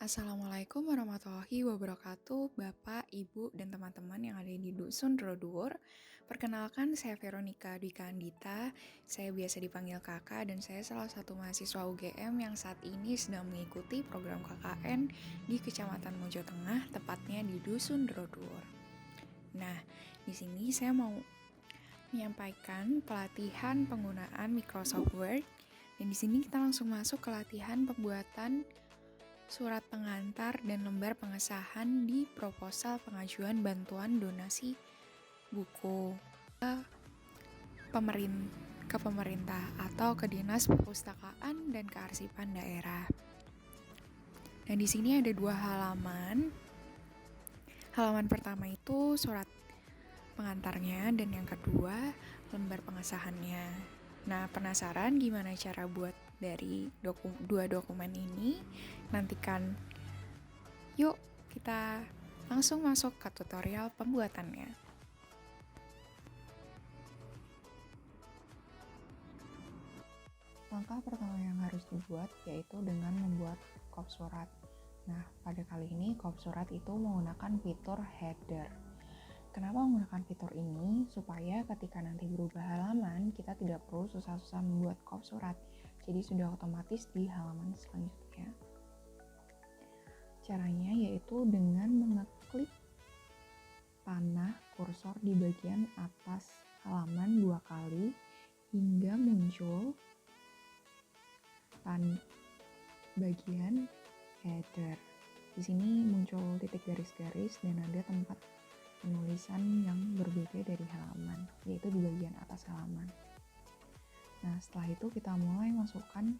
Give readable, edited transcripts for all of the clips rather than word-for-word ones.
Assalamualaikum warahmatullahi wabarakatuh, Bapak, Ibu, dan teman-teman yang ada di Dusun Roduur. Perkenalkan, saya Veronica Dwika Andita, saya biasa dipanggil kakak, dan saya salah satu mahasiswa UGM yang saat ini sedang mengikuti program KKN di Kecamatan Mojo Tengah, tepatnya di Dusun Roduur. Nah, di sini saya mau menyampaikan pelatihan penggunaan Microsoft Word, dan di sini kita langsung masuk ke latihan pembuatan surat pengantar dan lembar pengesahan di proposal pengajuan bantuan donasi buku ke pemerintah atau ke Dinas Perpustakaan dan Kearsipan Daerah. Dan di sini ada 2 halaman. Halaman pertama itu surat pengantarnya dan yang kedua lembar pengesahannya. Nah, penasaran gimana cara buat dari dua dokumen ini? Nantikan. Yuk, kita langsung masuk ke tutorial pembuatannya. Langkah pertama yang harus dibuat yaitu dengan membuat kop surat. Nah, pada kali ini kop surat itu menggunakan fitur header. Kenapa menggunakan fitur ini? Supaya ketika nanti berubah halaman, kita tidak perlu susah-susah membuat kop surat. Jadi sudah otomatis di halaman selanjutnya. Caranya yaitu dengan mengeklik panah kursor di bagian atas halaman 2 kali hingga muncul bagian header. Di sini muncul titik garis-garis dan ada tempat penulisan yang berbeda dari halaman, yaitu di bagian atas halaman. Nah, setelah itu kita mulai masukkan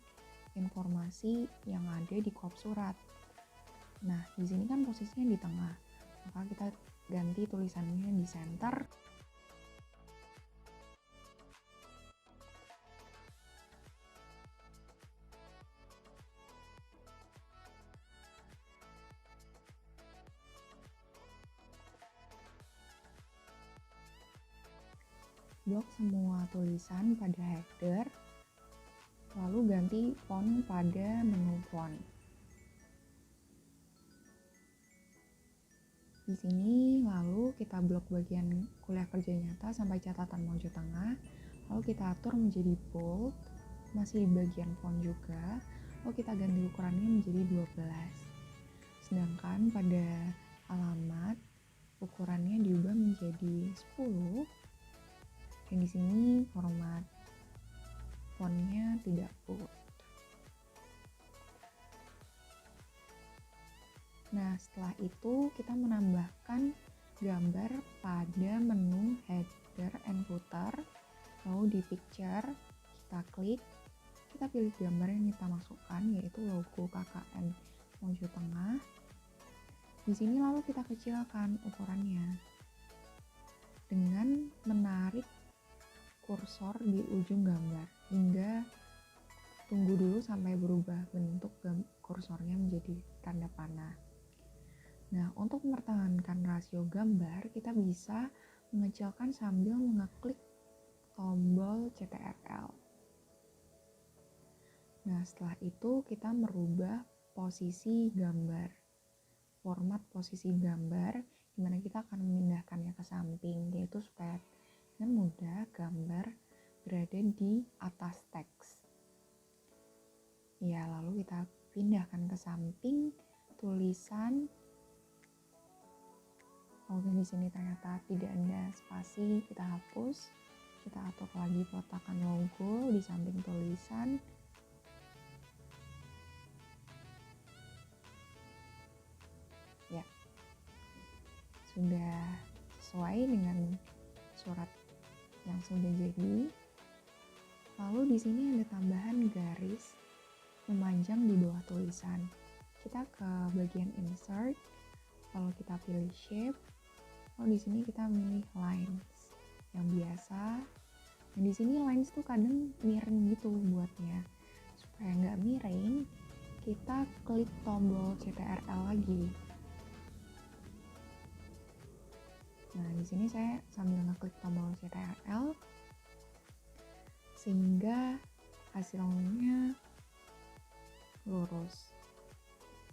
informasi yang ada di kop surat. Nah, di sini kan posisinya di tengah, maka kita ganti tulisannya di center. Blok semua tulisan pada header, lalu ganti font pada menu font. Di sini lalu kita blok bagian kuliah kerja nyata sampai catatan Mojo Tengah, lalu kita atur menjadi bold, masih di bagian font juga, lalu kita ganti ukurannya menjadi 12. Sedangkan pada alamat ukurannya diubah menjadi 10. Dan di sini format fontnya tidak bold. Nah, setelah itu kita menambahkan gambar pada menu header and footer, lalu di picture kita klik, kita pilih gambar yang kita masukkan yaitu logo KKN Mojo Tengah. Di sini lalu kita kecilkan ukurannya dengan menarik kursor di ujung gambar hingga tunggu dulu sampai berubah bentuk kursornya menjadi tanda panah. Nah, untuk mempertahankan rasio gambar, kita bisa mengecilkan sambil mengeklik tombol CTRL. Nah, setelah itu kita merubah posisi gambar, format posisi gambar, di mana kita akan memindahkannya ke samping, yaitu supaya dengan mudah gambar berada di atas teks. Ya, lalu kita pindahkan ke samping tulisan. Kalau di sini ternyata tidak ada spasi, kita hapus. Kita atur lagi peletakan logo di samping tulisan. Ya, sudah sesuai dengan surat yang sudah jadi. Lalu di sini ada tambahan garis memanjang di bawah tulisan. Kita ke bagian insert, lalu kita pilih shape, lalu di sini kita pilih lines yang biasa. Dan di sini lines tuh kadang miring gitu buatnya. Supaya nggak miring, kita klik tombol CTRL lagi. Nah, di sini saya sambil ngeklik tombol CTRL sehingga hasilnya lurus.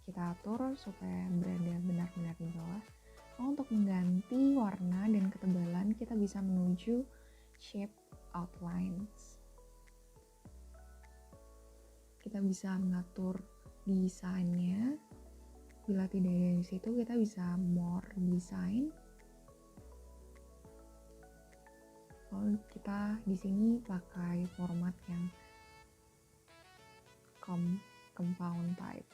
kita atur supaya berada benar-benar di bawah. Lalu untuk mengganti warna dan ketebalan, kita bisa menuju shape outlines. Kita bisa mengatur desainnya. Bila tidak ada di situ, kita bisa more design. Lalu kita di sini pakai format yang compound type.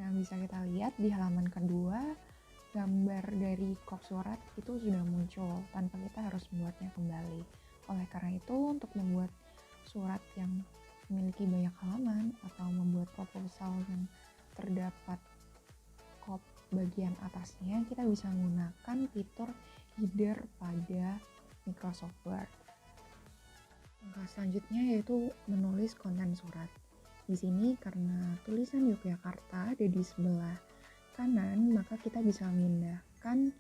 Nah, bisa kita lihat di halaman kedua, gambar dari kop surat itu sudah muncul tanpa kita harus membuatnya kembali. Oleh karena itu, untuk membuat surat yang memiliki banyak halaman atau membuat proposal yang terdapat kop bagian atasnya, kita bisa menggunakan fitur header pada Microsoft Word. Langkah selanjutnya yaitu menulis konten surat. Di sini karena tulisan Yogyakarta ada di sebelah kanan, maka kita bisa memindahkan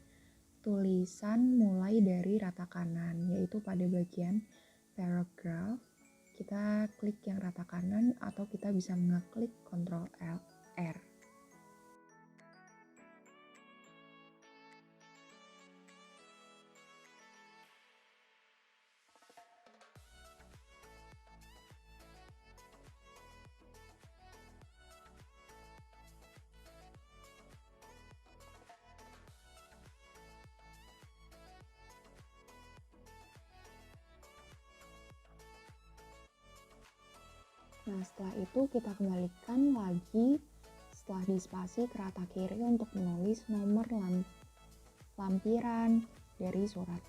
tulisan mulai dari rata kanan, yaitu pada bagian paragraph. Kita klik yang rata kanan atau kita bisa mengeklik Ctrl R. Nah, setelah itu kita kembalikan lagi setelah di spasi ke rata kiri untuk menulis nomor lampiran dari surat.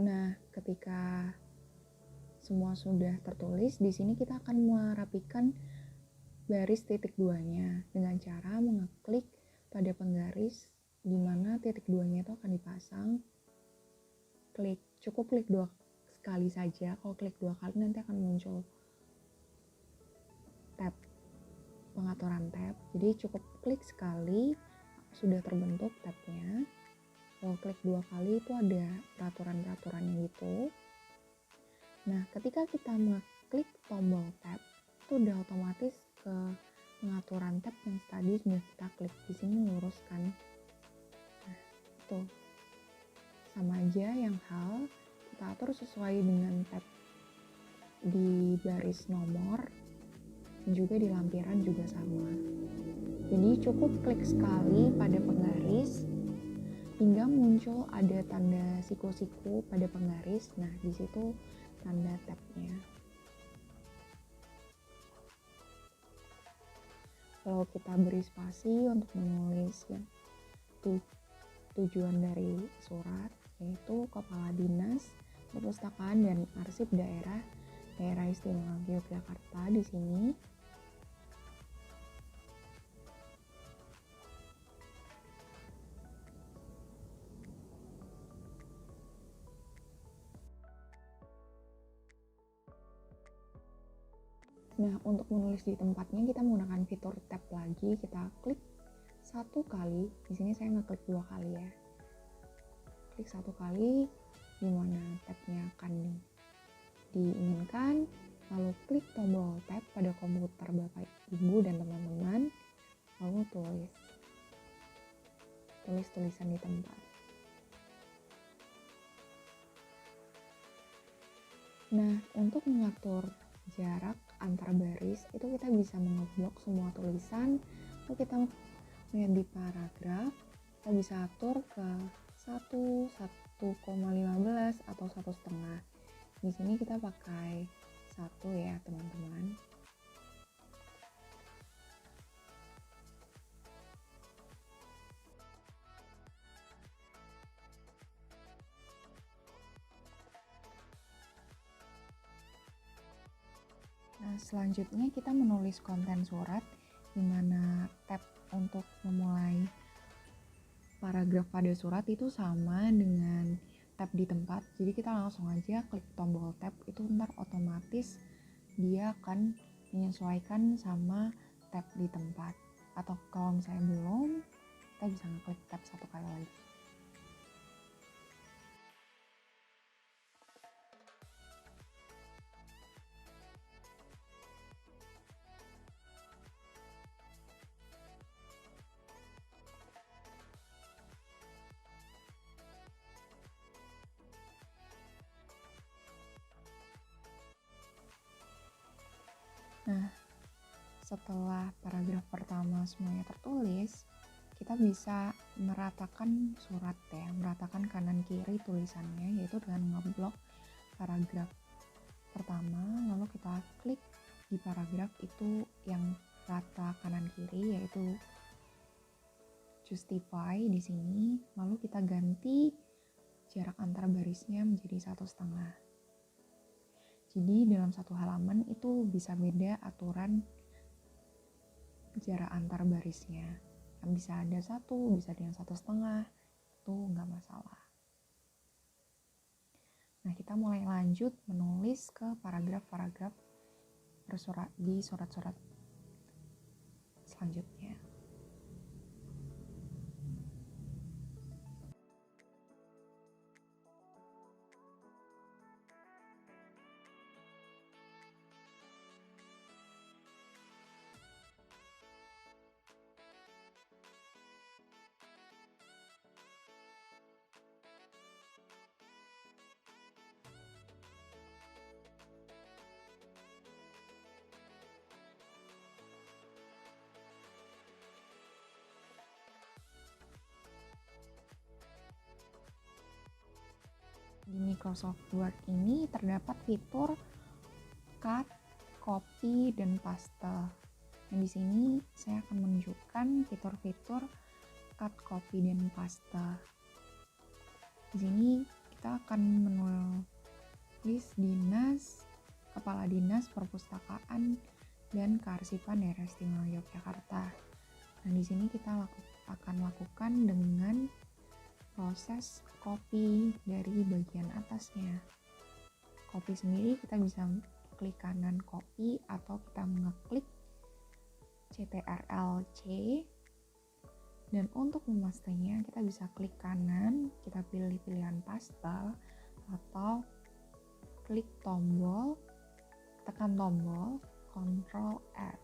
Nah, ketika semua sudah tertulis, di sini kita akan merapikan baris titik duanya dengan cara mengeklik pada penggaris di mana titik duanya itu akan dipasang. Cukup klik 2 kali saja. Kalau klik 2 kali nanti akan muncul tab pengaturan tab. Jadi cukup klik sekali sudah terbentuk tabnya. Kalau klik 2 kali itu ada peraturan-peraturannya gitu. Nah, ketika kita mengklik tombol tab, itu udah otomatis ke pengaturan tab yang tadi sudah kita klik. Di sini meluruskan. Nah, itu sama aja yang hal kita atur sesuai dengan tab di baris nomor dan juga di lampiran juga sama. Jadi cukup klik sekali pada penggaris hingga muncul ada tanda siku-siku pada penggaris. Nah, di situ tanda tabnya. Kalau kita beri spasi untuk menulis ya, tujuan dari surat yaitu Kepala Dinas Perpustakaan dan Arsip Daerah Istimewa Yogyakarta di sini. Nah, untuk menulis di tempatnya kita menggunakan fitur tab lagi. Kita klik 1 kali. Di sini saya ngeklik 2 kali ya. Klik 1 kali di mana tabnya akan diinginkan. Lalu klik tombol tab pada komputer Bapak, Ibu, dan teman-teman. Lalu tulis tulisan di tempat. Nah, untuk mengatur jarak antar baris itu kita bisa mengeblok semua tulisan. Lalu kita melihat di paragraf, kita bisa atur ke 1,15 atau 1,5. Di sini kita pakai 1 ya teman-teman. Nah, selanjutnya kita menulis konten surat, di mana tab untuk memulai paragraf pada surat itu sama dengan tab di tempat. Jadi kita langsung aja klik tombol tab, itu ntar otomatis dia akan menyesuaikan sama tab di tempat. Atau kalau misalnya belum, kita bisa ngeklik tab satu kali lagi. Nah, setelah paragraf pertama semuanya tertulis, kita bisa meratakan surat ya, meratakan kanan kiri tulisannya, yaitu dengan ngeblok paragraf pertama, lalu kita klik di paragraf itu yang rata kanan kiri, yaitu justify di sini, lalu kita ganti jarak antar barisnya menjadi 1,5. Jadi dalam satu halaman itu bisa beda aturan jarak antar barisnya. Yang bisa ada 1, bisa ada yang 1,5, itu nggak masalah. Nah, kita mulai lanjut menulis ke paragraf-paragraf di surat-surat selanjutnya. Di Microsoft Word ini terdapat fitur cut, copy, dan paste. Nah, di sini saya akan menunjukkan fitur-fitur cut, copy, dan paste. Di sini kita akan menulis dinas, kepala dinas, perpustakaan, dan kearsipan Daerah Istimewa Yogyakarta. Nah, di sini kita akan lakukan dengan proses copy dari bagian atasnya. Copy sendiri kita bisa klik kanan copy atau kita mengeklik CTRL-C, dan untuk memastenya kita bisa klik kanan, kita pilih pilihan paste, atau klik tombol, tekan tombol Ctrl F.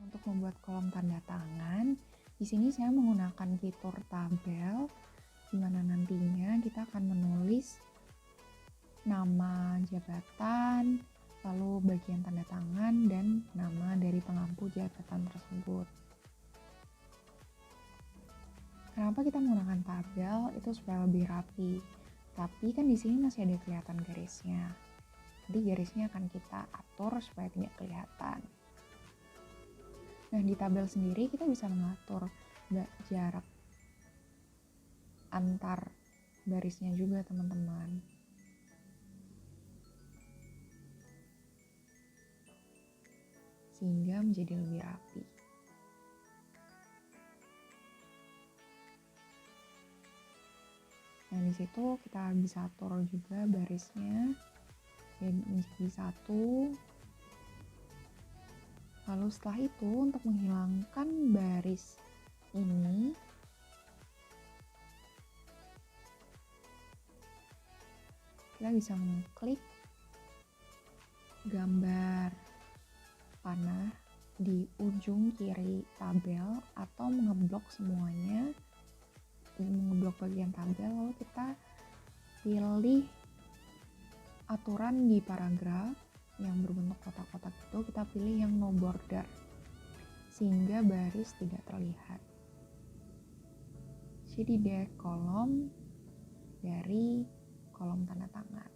Untuk membuat kolom tanda tangan, di sini saya menggunakan fitur tabel, di mana nantinya kita akan menulis nama jabatan, lalu bagian tanda tangan, dan nama dari pengampu jabatan tersebut. Kenapa kita menggunakan tabel? Itu supaya lebih rapi. Tapi kan di sini masih ada kelihatan garisnya. Nanti garisnya akan kita atur supaya tidak kelihatan. Nah, di tabel sendiri kita bisa mengatur jarak antar barisnya juga, teman-teman. Sehingga menjadi lebih rapi. Nah, di situ kita bisa atur juga barisnya menjadi 1. Lalu setelah itu, untuk menghilangkan baris ini, kita bisa mengklik gambar panah di ujung kiri tabel atau mengeblok semuanya, mengeblok bagian tabel, lalu kita pilih aturan di paragraf yang berbentuk kotak-kotak itu, kita pilih yang no border sehingga baris tidak terlihat. Jadi dia kolom dari kolom tanda tangan.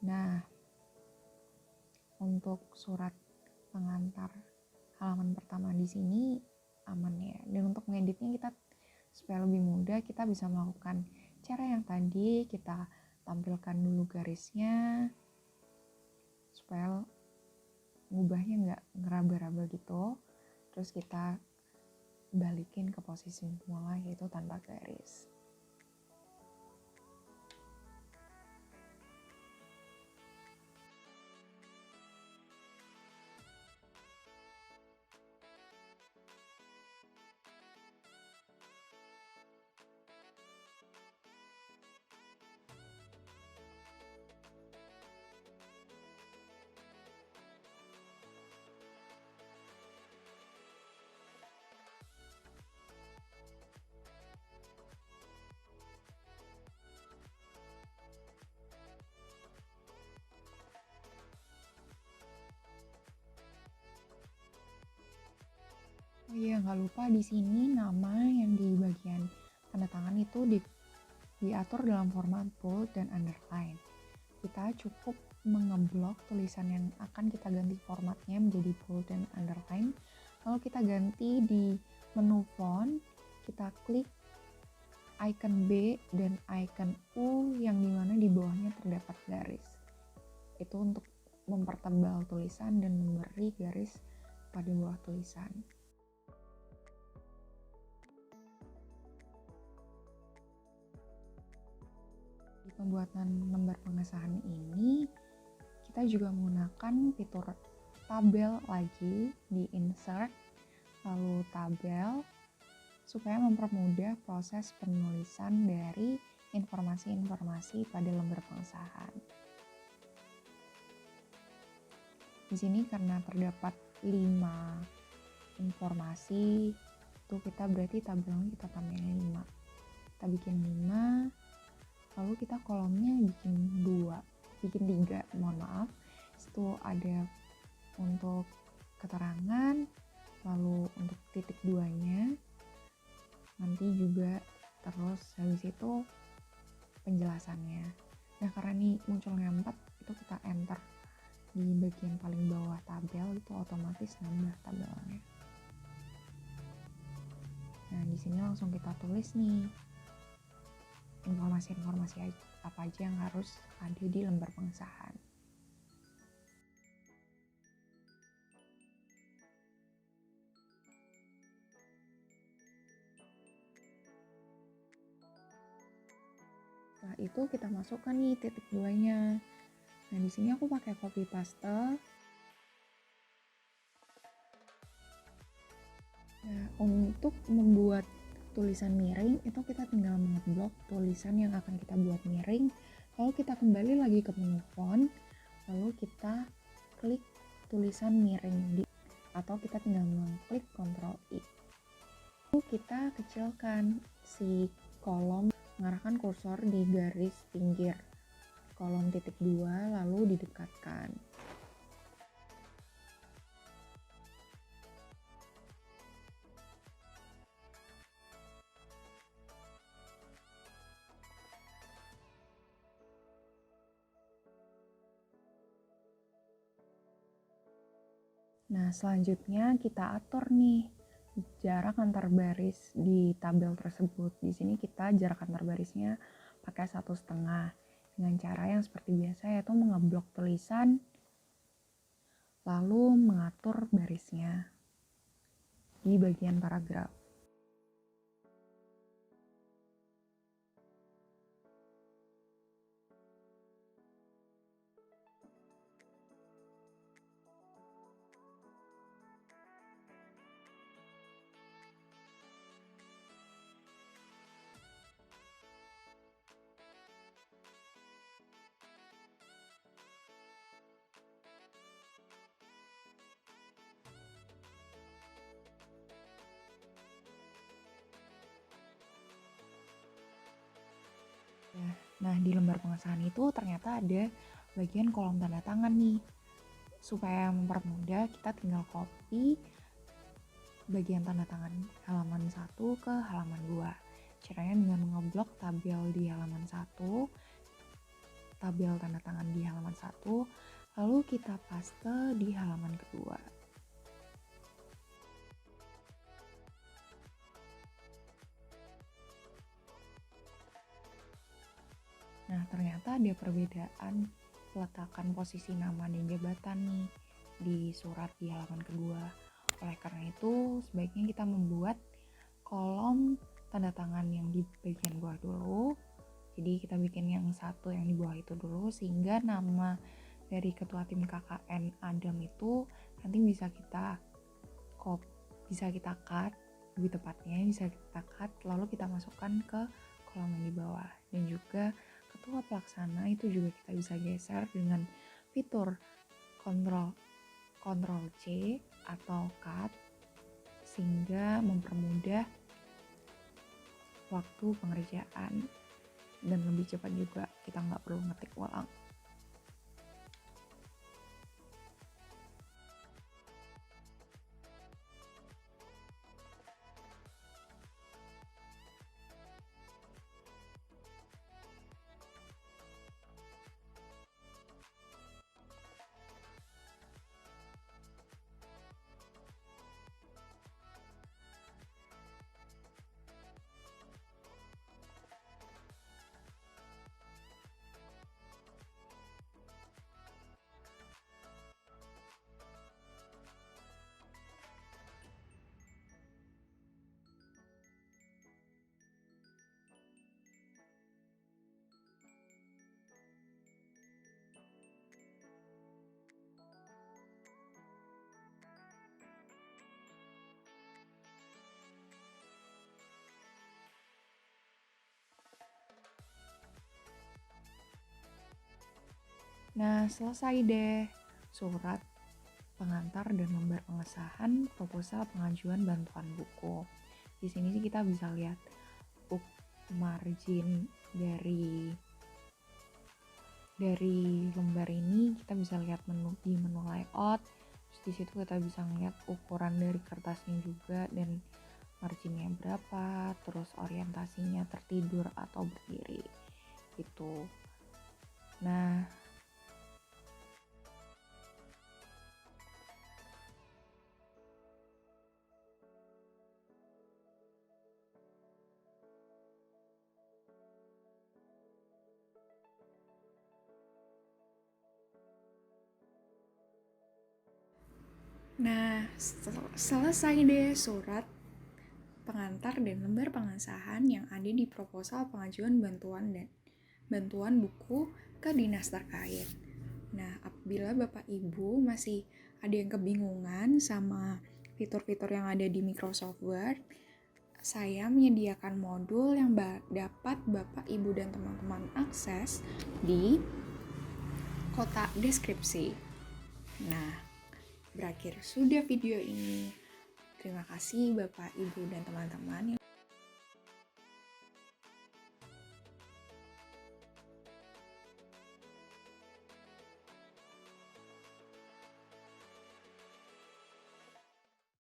Nah, untuk surat pengantar halaman pertama di sini aman ya. Dan untuk mengeditnya kita supaya lebih mudah, kita bisa melakukan cara yang tadi, kita tampilkan dulu garisnya supaya ngubahnya nggak ngeraba-raba gitu. Terus kita balikin ke posisi semula, yaitu tanpa garis. Oh iya, nggak lupa di sini nama yang di bagian tanda tangan itu diatur dalam format bold dan underline. Kita cukup mengeblok tulisan yang akan kita ganti formatnya menjadi bold dan underline. Lalu kita ganti di menu font, kita klik icon B dan icon U yang dimana di bawahnya terdapat garis. Itu untuk mempertebal tulisan dan memberi garis pada bawah tulisan. Di pembuatan lembar pengesahan ini, kita juga menggunakan fitur tabel lagi di insert, lalu tabel, supaya mempermudah proses penulisan dari informasi-informasi pada lembar pengesahan. Di sini karena terdapat 5 informasi, itu kita berarti tabelnya kita tambahin 5. Kita bikin 5, lalu kita kolomnya bikin 3, mohon maaf. Itu ada untuk keterangan, lalu untuk titik 2-nya, nanti juga terus habis itu penjelasannya. Nah, karena ini munculnya 4, itu kita enter di bagian paling bawah tabel, itu otomatis nambah tabelnya. Nah, di sini langsung kita tulis nih informasi-informasi apa aja yang harus ada di lembar pengesahan. Setelah itu kita masukkan nih titik 2-nya. Nah, di sini aku pakai copy paste. Nah, untuk membuat tulisan miring itu kita tinggal mengeblok tulisan yang akan kita buat miring, lalu kita kembali lagi ke menu font, lalu kita klik tulisan miring atau kita tinggal mengklik Ctrl I. Lalu kita kecilkan si kolom, mengarahkan kursor di garis pinggir kolom titik 2, lalu didekatkan. Nah, selanjutnya kita atur nih jarak antar baris di tabel tersebut. Di sini kita jarak antar barisnya pakai 1,5 dengan cara yang seperti biasa, yaitu mengeblok tulisan lalu mengatur barisnya di bagian paragraf. Nah, di lembar pengesahan itu ternyata ada bagian kolom tanda tangan nih. Supaya mempermudah, kita tinggal copy, bagian tanda tangan halaman 1 ke halaman 2. Caranya dengan ngeblok tabel di halaman 1, tabel tanda tangan di halaman 1, lalu kita paste di halaman kedua. Nah, ternyata ada perbedaan peletakan posisi nama dan jabatan nih di surat di halaman kedua. Oleh karena itu, sebaiknya kita membuat kolom tanda tangan yang di bagian bawah dulu. Jadi kita bikin yang satu yang di bawah itu dulu, sehingga nama dari ketua tim KKN Adam itu nanti bisa kita cut, lebih tepatnya bisa kita cut, lalu kita masukkan ke kolom yang di bawah. Dan juga ketua pelaksana itu juga kita bisa geser dengan fitur Ctrl C atau cut, sehingga mempermudah waktu pengerjaan dan lebih cepat juga, kita nggak perlu ngetik ulang. Nah, selesai deh surat pengantar dan lembar pengesahan proposal pengajuan bantuan buku. Di sini sih kita bisa lihat margin dari lembar ini, kita bisa lihat di menu layout. Terus di situ kita bisa lihat ukuran dari kertasnya juga dan marginnya berapa, terus orientasinya tertidur atau berdiri gitu. Nah, selesai deh surat pengantar dan lembar pengesahan yang ada di proposal pengajuan bantuan buku ke dinas terkait. Nah, apabila Bapak Ibu masih ada yang kebingungan sama fitur-fitur yang ada di Microsoft Word, saya menyediakan modul yang dapat Bapak Ibu dan teman-teman akses di kotak deskripsi. Nah, berakhir sudah video ini. Terima kasih Bapak, Ibu, dan teman-teman